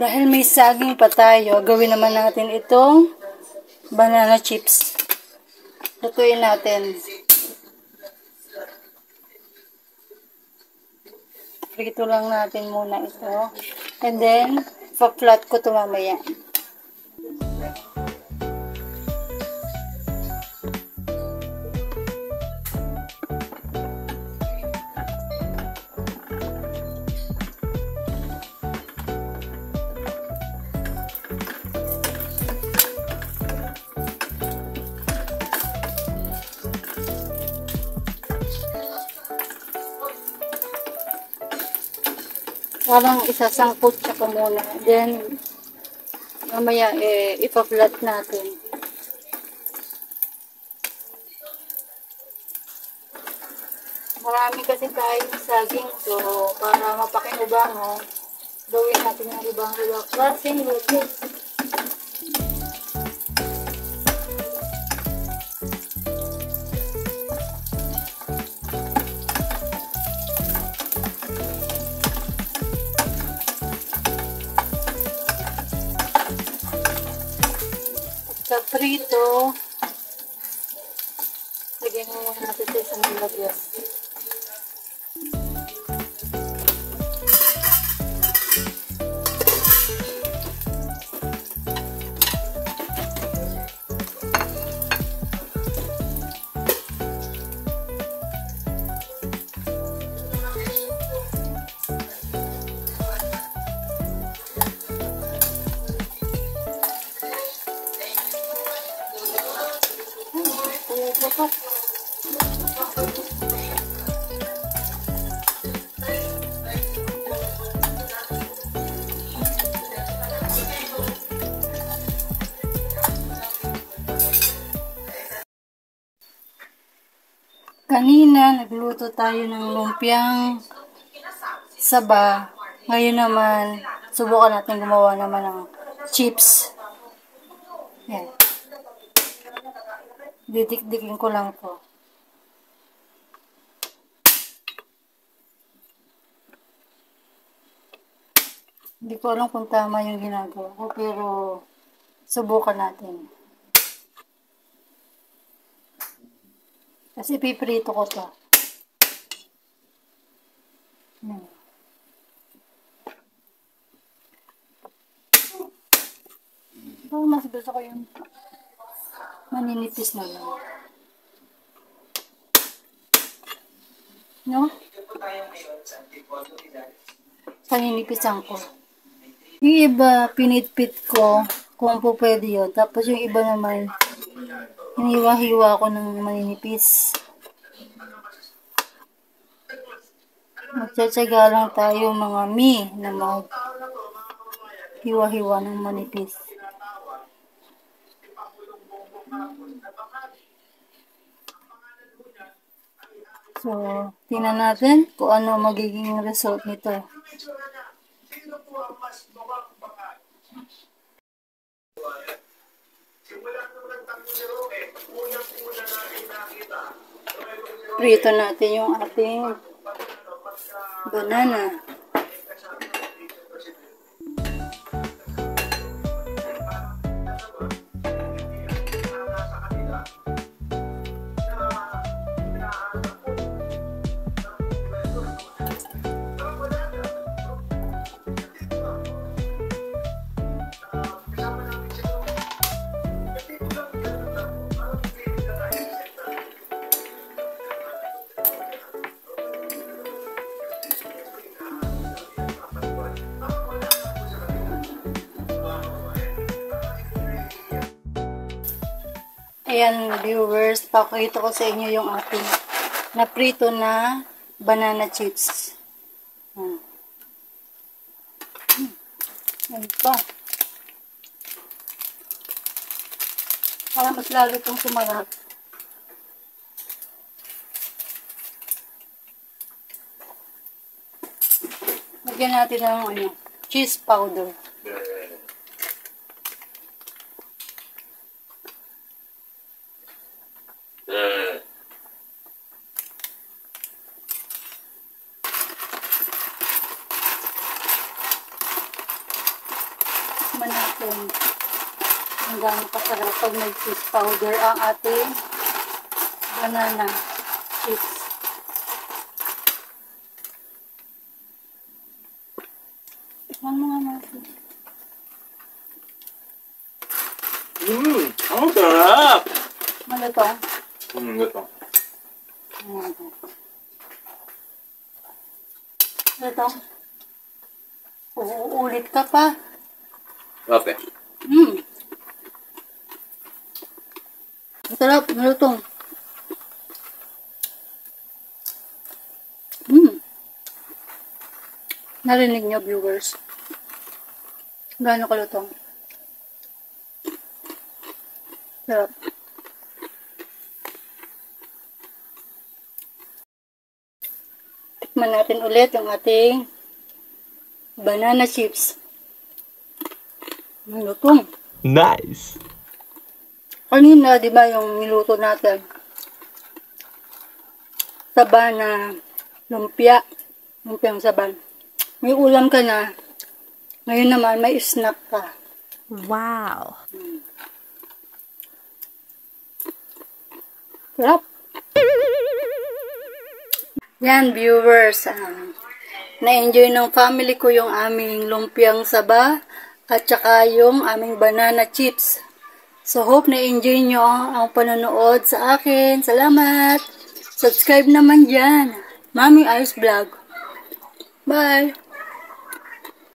Dahil may saging pa tayo, gawin naman natin itong banana chips. Lutuin natin. Prito lang natin muna ito. And then, pa-flat ko ito mamaya. Parang isasangkot siya ko muna. Then, mamaya ipa-flat natin. Marami kasi tayong saging. So, para mapakinubango, gawin natin yung ibang-ibang klaseng luto. Sa prito, lagyan mo muna natin sa isang lalagyan. Kanina, nagluto tayo ng lumpiang saba. Ngayon naman, subukan natin gumawa naman ng chips. Yan. Didik-dikin ko lang to. Hindi ko alam kung tama yung ginagawa ko, pero subukan natin. Kasi piprito ko to. So, mas gusto ko yung maninipis na lang. No? Paninipisan ko. Yung iba, pinitpit ko kung po pwede yun. Tapos yung iba naman, hiniwa-hiwa ko ng maninipis. Magtsatsaga lang tayo mga na mag-hiwa-hiwa ng manipis. So, tingnan natin kung ano magiging result nito. Prito natin yung ating banana. Ayan viewers, pakita ko sa inyo yung ating naprito na banana chips. Ayan pa. Para mas lalo itong sumarap. Lagyan natin ng cheese powder. Ang gano'ng kasarap pag may cheese powder ang ating banana chips. Tikman mo nga natin. Ang sarap! Malito? Ito. Malito? Uulit ka pa. Okay. Masarap, malutong. Narinig niyo, viewers? Gaano kalutong? Sarap. Tikman natin ulit yung ating banana chips. Malutong. Nice! Kanina, di ba yung niluto natin? Saba na lumpia. Lumpiang saban. May ulam ka na. Ngayon naman, may snack ka. Wow! Sarap. Yan, viewers. Na-enjoy ng family ko yung aming lumpiang saba at saka yung aming banana chips. So, hope na-enjoy nyo ang panonood sa akin. Salamat! Subscribe naman dyan. Mami Ice Vlog. Bye!